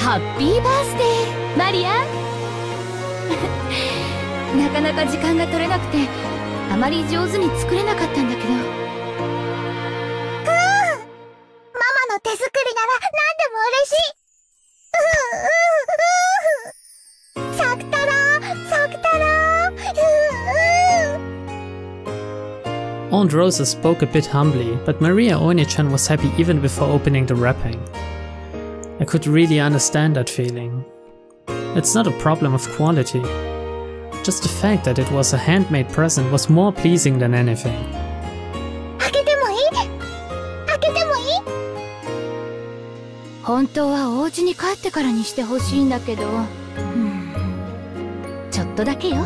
ハッピーバースデー、マリア。なかなか時間が取れなくて、あまり上手に作れなかったんだけど。ママの手作りなら何でも嬉しい。サクタロー、サクタロー。Aunt Rosa spoke a bit humbly, but Maria Oni-chan was happy even before opening the wrapping. I could really understand that feeling. It's not a problem of quality. Just the fact that it was a handmade present was more pleasing than anything. 開けてもいい？開けてもいい？本当はお家に帰ってからにしてほしいんだけど、ちょっとだけよ。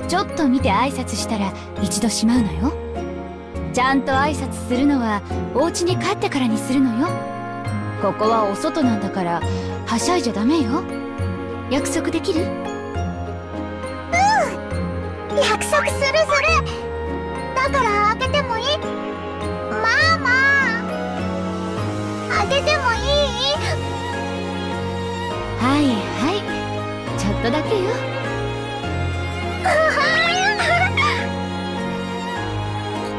ちょっと見て挨拶したら一度しまうのよ。ちゃんと挨拶するのはお家に帰ってからにするのよ。ここはお外なんだからはしゃいじゃダメよ。約束できる？約束する。だから開けてもいい？ママ、開けてもいい？はいはい、ちょっとだけよ。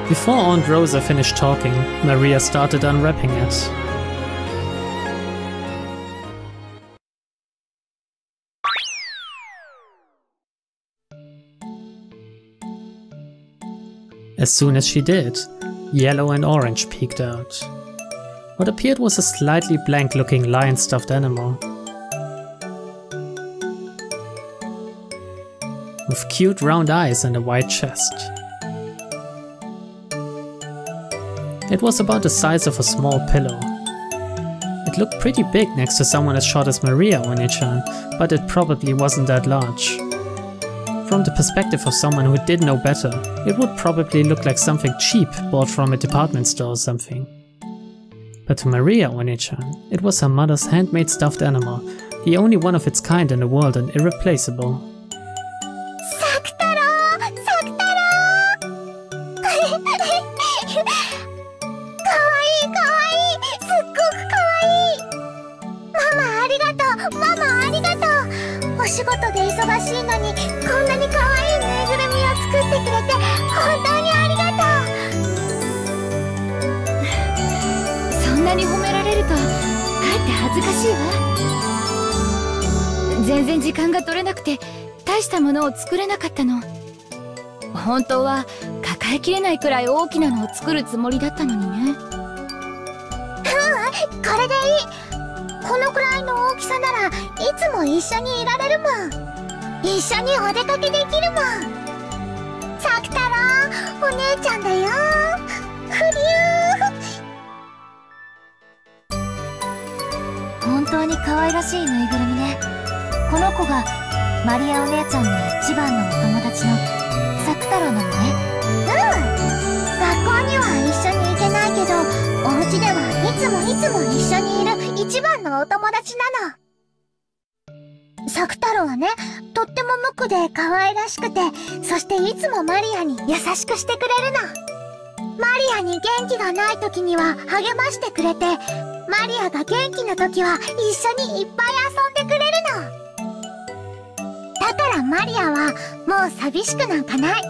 Before Aunt Rosa finished talking, Maria started unwrapping it. As soon as she did, yellow and orange peeked out. What appeared was a slightly blank-looking lion stuffed animal. With cute round eyes and a white chest. It was about the size of a small pillow. It looked pretty big next to someone as short as Maria Oni-chan, but it probably wasn't that large. From the perspective of someone who did know better, it would probably look like something cheap bought from a department store or something. But to Maria Oni-chan, it was her mother's handmade stuffed animal, the only one of its kind in the world and irreplaceable. Sweet. 全然時間が取れなくて大したものを作れなかったの。本当は抱えきれないくらい大きなのを作るつもりだったのにね。これでいい。このくらいの大きさならいつも一緒にいられるもん。一緒にお出かけできるもん。さくたろお姉ちゃんだよ。ふりゅー。本当に可愛らしいぬいぐるみね。この子がマリアお姉ちゃんの一番のお友達のさくたろなのね。学校には一緒に行けないけど、お家ではいつも一緒にいる一番のお友達なの。さくたろはね、とっても無垢で可愛らしくて、そしていつもマリアに優しくしてくれるの。マリアに元気がない時には励ましてくれて、マリアが元気な時は一緒にいっぱい遊んでくれるの。だからマリアはもう寂しくなんかない。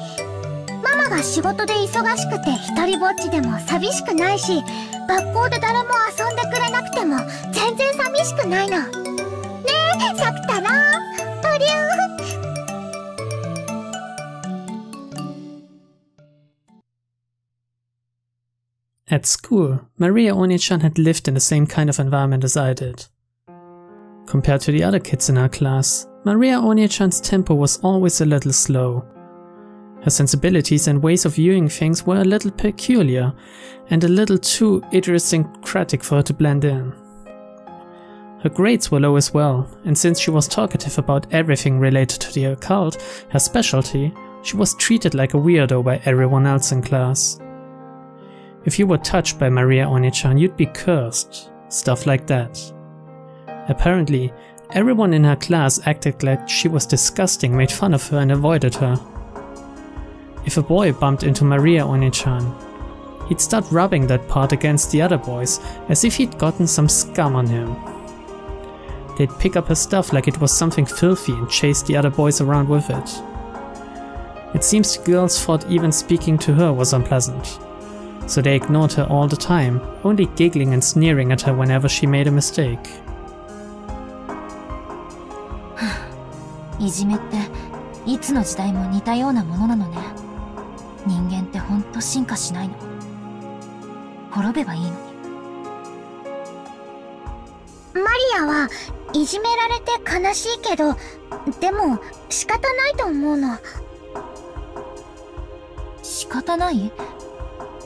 ママが仕事で忙しくて一人ぼっちでも寂しくないし、学校で誰も遊んでくれなくても全然寂しくないの。ねえ、さくたろ、とりゅー。At school, Maria Oni-chan had lived in the same kind of environment as I did. Compared to the other kids in her class, Maria Oni-chan's tempo was always a little slow. Her sensibilities and ways of viewing things were a little peculiar and a little too idiosyncratic for her to blend in. Her grades were low as well, and since she was talkative about everything related to the occult, her specialty, she was treated like a weirdo by everyone else in class. If you were touched by Maria Oni-chan, you'd be cursed, stuff like that. Apparently, everyone in her class acted like she was disgusting, made fun of her and avoided her. If a boy bumped into Maria Oni-chan, he'd start rubbing that part against the other boys, as if he'd gotten some scum on him. They'd pick up her stuff like it was something filthy and chase the other boys around with it. It seems the girls thought even speaking to her was unpleasant, so they ignored her all the time, only giggling and sneering at her whenever she made a mistake. いじめっていつの時代も似たようなものなのね。人間ってほんと進化しないの。滅べばいいのに。マリアはいじめられて悲しいけど、でも仕方ないと思うの。仕方ない？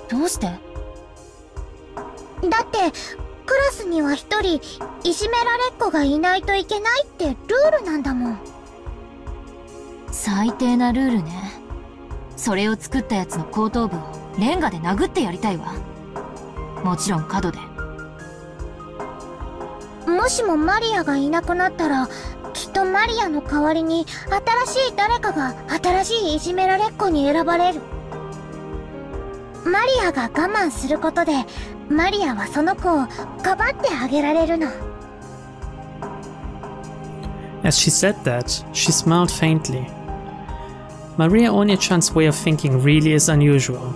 どうして？だってクラスには一人いじめられっ子がいないといけないってルールなんだもん。最低なルールね。それを作ったやつの後頭部をレンガで殴ってやりたいわ。もちろん角で。もしもマリアがいなくなったら、きっとマリアの代わりに新しい誰かが新しいいじめられっ子に選ばれる。マリアが我慢することで、マリアはその子をかばってあげられるの。As she said that, she smiled faintly. Maria Onye-chan's way of thinking really is unusual.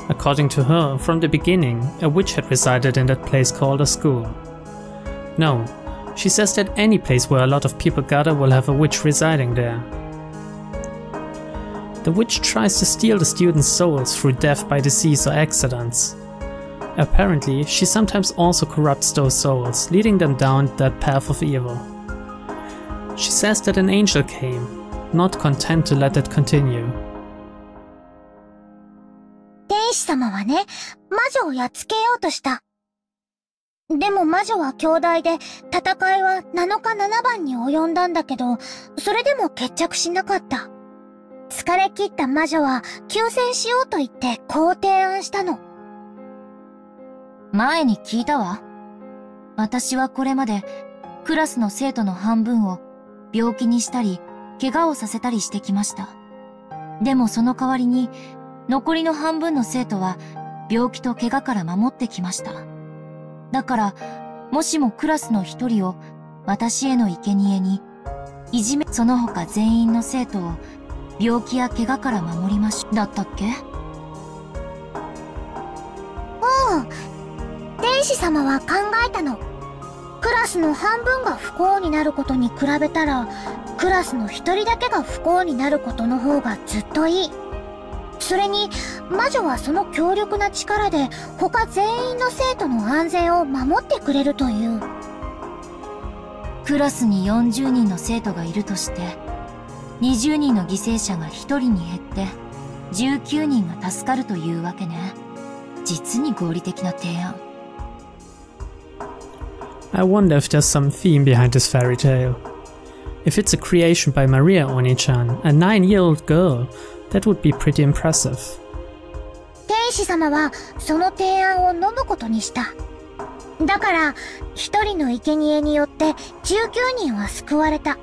According to her, from the beginning, a witch had resided in that place called a school. No, she says that any place where a lot of people gather will have a witch residing there. The witch tries to steal the students' souls through death by disease or accidents. Apparently, she sometimes also corrupts those souls, leading them down that path of evil. She says that an angel came, not content to let it continue. 天使様はね、魔女をやっつけようとした。でも魔女は強大で、戦いは7日7番に及んだんだけど、それでも決着しなかった。疲れ切った魔女は休戦しようと言ってこう提案したの。前に聞いたわ。私はこれまでクラスの生徒の半分を病気にしたり怪我をさせたりしてきました。でもその代わりに残りの半分の生徒は病気と怪我から守ってきました。だからもしもクラスの一人を私への生贄にいじめ、その他全員の生徒を病気や怪我から守りましょう。だったっけ？天使様は考えたの。クラスの半分が不幸になることに比べたら、クラスの一人だけが不幸になることの方がずっといい。それに、魔女はその強力な力で他全員の生徒の安全を守ってくれるという。クラスに40人の生徒がいるとして、20人の犠牲者が1人に減って19人が助かるというわけね。実に合理的な提案。I wonder if there's some theme behind this fairy tale. If it's a creation by Maria Onye-chan, a 9-year-old girl, that would be pretty impressive. 天使様はその提案を飲むことにした。だから、一人の生贄によって19人は救われた。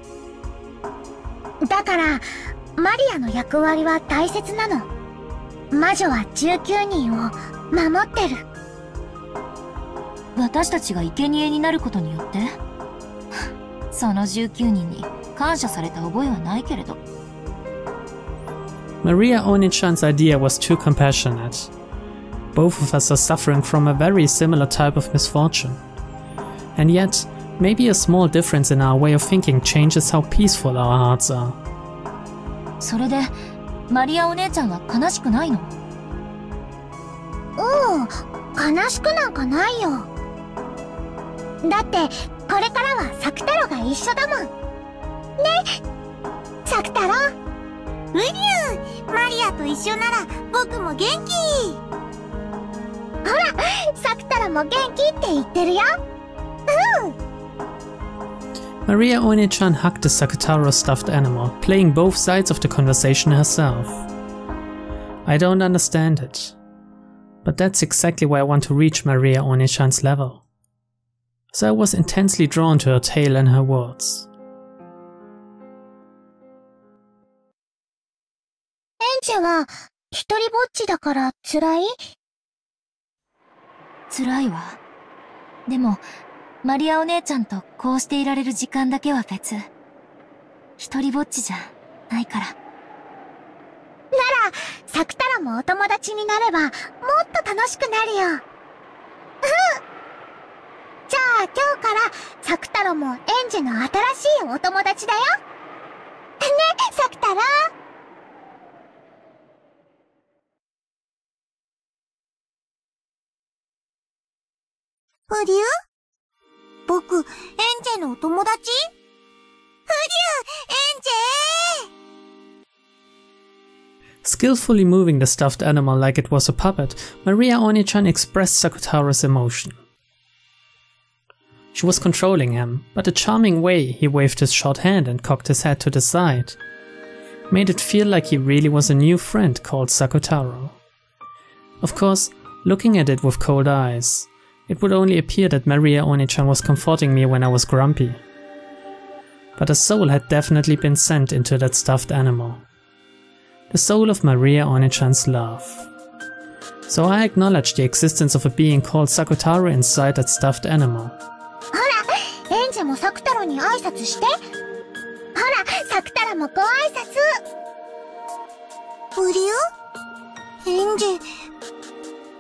だから、マリアの役割は大切なの。魔女は19人を守ってる。私たちが生贄になることによってその19人に感謝された覚えはないけれど。Maria Onye-chan's idea was too compassionate. Both of us are suffering from a very similar type of misfortune. And yet, maybe a small difference in our way of thinking changes how peaceful our hearts are. それで、マリアお姉ちゃんは悲しくないの？悲しくなんかないよ。だって、これからはサクタロが一緒だもん。ね、サクタロ。うりゅう、マリアと一緒なら僕も元気。ほら、サクタロも元気って言ってるよ。Maria Onye-chan hugged the Sakutaro stuffed animal, playing both sides of the conversation herself. I don't understand it. But that's exactly why I want to reach Maria Onye-chan's level. So I was intensely drawn to her tale and her words. エンジェは一人ぼっちだから辛い？辛いわ。でも、マリアお姉ちゃんとこうしていられる時間だけは別。一人ぼっちじゃないから。なら、サクタラもお友達になれば、もっと楽しくなるよ。うん。じゃあ今日からサクタロもエンジェの新しいお友達だよ。ね、サクタロ。フリュー？僕、エンジェのお友達？フリュー、エンジェ！ Skillfully moving the stuffed animal like it was a puppet, Maria Oni-chan expressed Sakutaro's emotion. She was controlling him, but the charming way he waved his short hand and cocked his head to the side made it feel like he really was a new friend called Sakutaro. Of course, looking at it with cold eyes, it would only appear that Maria Oni-chan was comforting me when I was grumpy. But a soul had definitely been sent into that stuffed animal. The soul of Maria Oni-chan's love. So I acknowledged the existence of a being called Sakutaro inside that stuffed animal. ほら、エンジェもサクタロに挨拶して。ほら、サクタロもご挨拶。フリュー？エンジェ、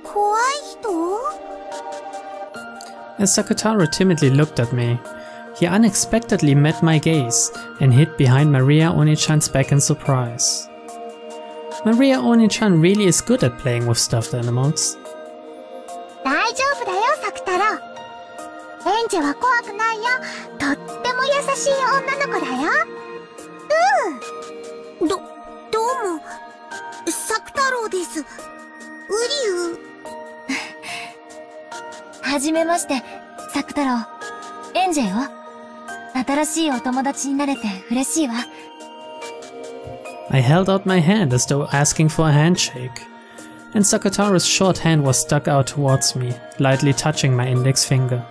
怖い人？ As Sakutaro timidly looked at me, he unexpectedly met my gaze and hid behind Maria Oni-chan's back in surprise. Maria Oni-chan really is good at playing with stuffed animals. 大丈夫だよ、サクタロ。エンジェは怖くないよ。とっても優しい女の子だよ。うん。どうも。サクタロです。ウリュウ。はじめまして、サク太郎。エンジェよ。新しいお友達になれて嬉しいわ。I held out my hand as though asking for a handshake, and Sakutaro's short hand was stuck out towards me, lightly touching my index finger.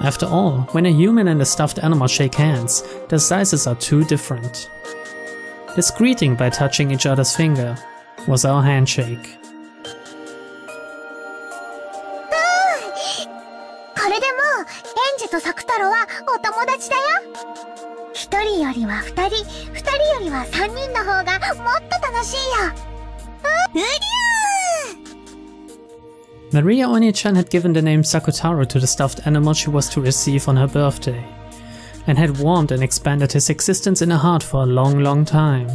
After all, when a human and a stuffed animal shake hands, their sizes are too different. This greeting by touching each other's finger was our handshake. これでもう、エンジェとサク太郎はお友達だよ。一人よりは二人、二人よりは三人の方がもっと楽しいよ。うりゅー！ Maria Oni-chan had given the name Sakutaro to the stuffed animal she was to receive on her birthday, and had warmed and expanded his existence in her heart for a long time.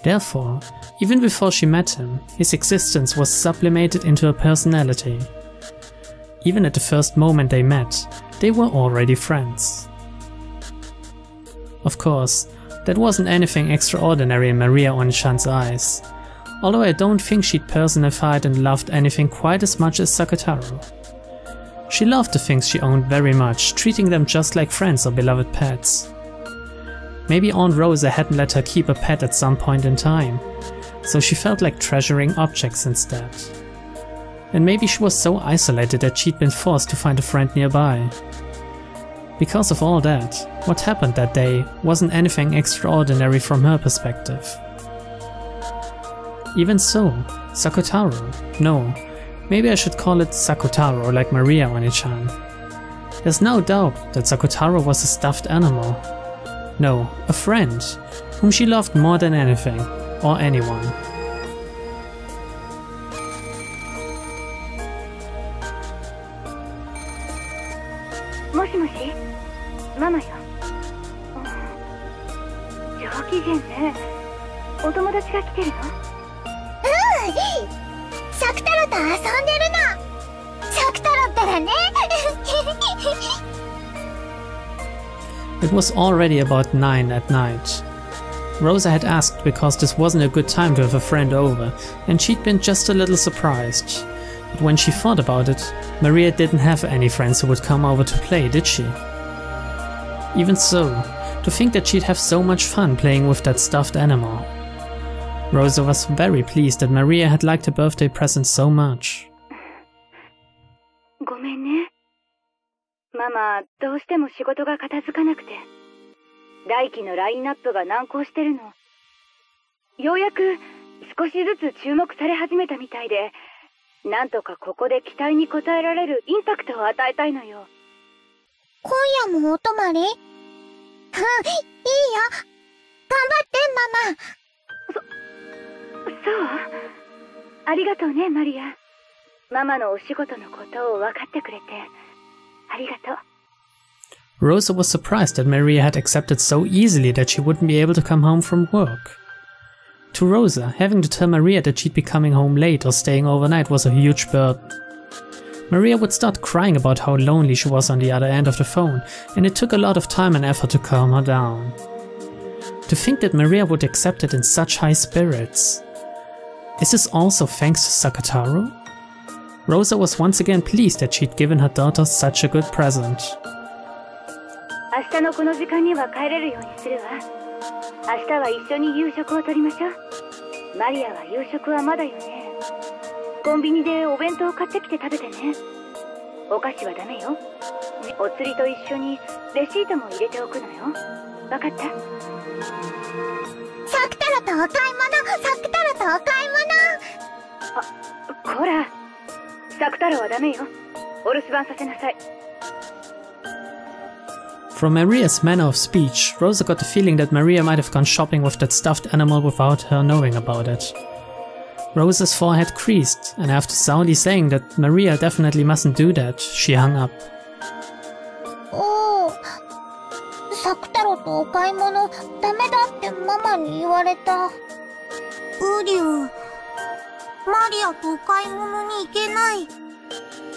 Therefore, even before she met him, his existence was sublimated into her personality. Even at the first moment they met, they were already friends. Of course, that wasn't anything extraordinary in Maria Oni-chan's eyes, although I don't think she'd personified and loved anything quite as much as Sakutaro. She loved the things she owned very much, treating them just like friends or beloved pets. Maybe Aunt Rosa hadn't let her keep a pet at some point in time, so she felt like treasuring objects instead. And maybe she was so isolated that she'd been forced to find a friend nearby. Because of all that, what happened that day wasn't anything extraordinary from her perspective. Even so, Sakutaro, no, maybe I should call it Sakutaro like Maria Oni-chan. There's no doubt that Sakutaro was a stuffed animal. No, a friend, whom she loved more than anything, or anyone. もしもし、ママよ。上機嫌ね。お友達が来てるの？サク太郎と遊んでるの。サク太郎ったらね。It was already about 9 at night. Rosa had asked because this wasn't a good time to have a friend over, and she'd been just a little surprised. But when she thought about it, Maria didn't have any friends who would come over to play, did she? Even so, to think that she'd have so much fun playing with that stuffed animal. Rosa was very pleased that Maria had liked her birthday present so much. ごめんね。ママ、どうしても仕事が片付かなくて。来期のラインナップが難航してるの。ようやく少しずつ注目され始めたみたいで、なんとかここで期待に応えられるインパクトを与えたいのよ。今夜もお泊まり？いいよ。頑張って、ママ。そう？ありがとうね、マリア。ママのお仕事のことを分かってくれて、ありがとう。Rosa was surprised that Maria had accepted so easily that she wouldn't be able to come home from work. To Rosa, having to tell Maria that she'd be coming home late or staying overnight was a huge burden. Maria would start crying about how lonely she was on the other end of the phone, and it took a lot of time and effort to calm her down. To think that Maria would accept it in such high spirits. Is this also thanks to Sakutaro? Rosa was once again pleased that she'd given her daughter such a good present. 明日のこの時間には帰れるようにするわ。明日は一緒に夕食をとりましょう。マリアは夕食はまだよね。コンビニでお弁当を買ってきて食べてね。お菓子はダメよ。お釣りと一緒にレシートも入れておくのよ。わかった？サクタロとお買い物、サクタロとお買い物。こら、サクタロはダメよ。お留守番させなさい。From Maria's manner of speech, Rosa got the feeling that Maria might have gone shopping with that stuffed animal without her knowing about it. Rosa's forehead creased, and after soundly saying that Maria definitely mustn't do that, she hung up. おー、サクタロとお買い物ダメだってママに言われた。ウリュウ、マリアとお買い物に行けない。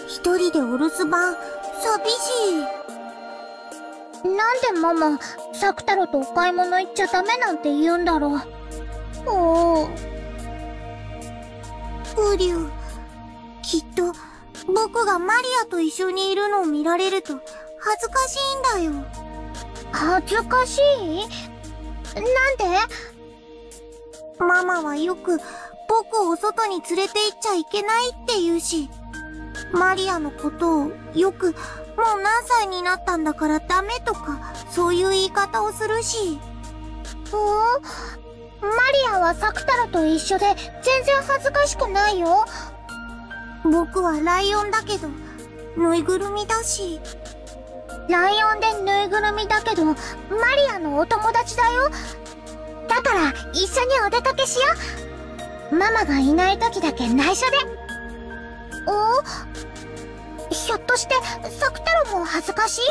一人でお留守番、寂しい。なんでママ、サクタロとお買い物行っちゃダメなんて言うんだろう。おー。ウリュウ、きっと僕がマリアと一緒にいるのを見られると恥ずかしいんだよ。恥ずかしい？なんで？ママはよく僕を外に連れて行っちゃいけないって言うし、マリアのことをよくもう何歳になったんだからダメとかそういう言い方をするし。マリアはサクタロと一緒で全然恥ずかしくないよ。僕はライオンだけどぬいぐるみだし。ライオンでぬいぐるみだけどマリアのお友達だよ。だから一緒にお出かけしよう。ママがいない時だけ内緒で。ひょっとしてサクタロも恥ずかしい？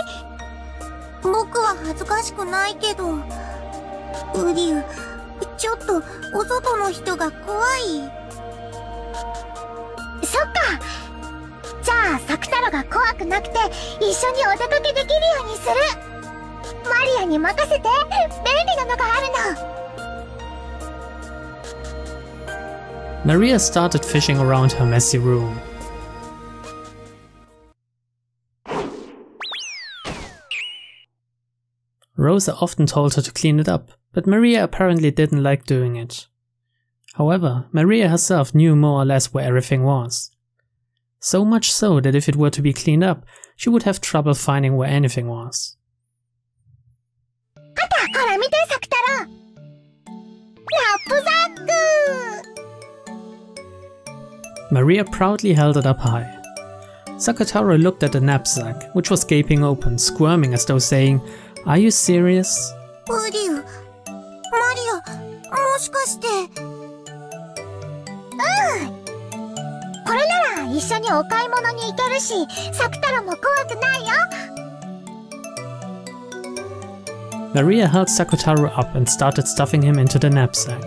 僕は恥ずかしくないけど。ウリュウ、ちょっとお外の人が怖い。そっか。じゃあサクタロが怖くなくて一緒にお出かけできるようにする。マリアに任せて。便利なのがあるの。Maria started fishing around her messy room. Rosa often told her to clean it up, but Maria apparently didn't like doing it. However, Maria herself knew more or less where everything was. So much so that if it were to be cleaned up, she would have trouble finding where anything was. ほら見て、サクタロ。ラップサック。 Maria proudly held it up high. Sakutaro looked at the knapsack, which was gaping open, squirming as though saying, "Are you serious?" ウリュウ、マリア、もしかして。これなら一緒にお買い物に行けるし、サクタロも怖くないよ。Maria held Sakutaro up and started stuffing him into the knapsack.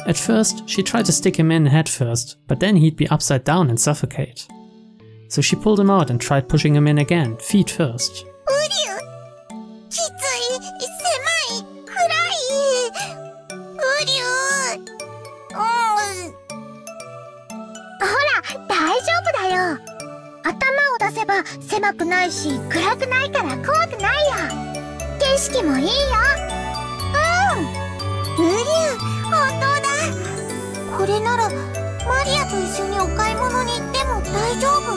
At first, she tried to stick him in head first, but then he'd be upside down and suffocate. So she pulled him out and tried pushing him in again, feet first. ウリュウ、きつい、狭い、暗い。ウリュウ。ほら、大丈夫だよ。頭を出せば狭くないし、暗くないから怖くないよ。景色もいいよ。ウリュウ、本当だ。これならマリアと一緒にお買い物に行っても大丈夫？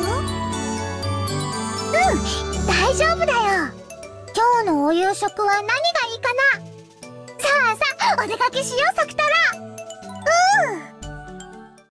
大丈夫だよ。今日のお夕食は何がいいかな？さあさあ、お出かけしよう、サクタロ。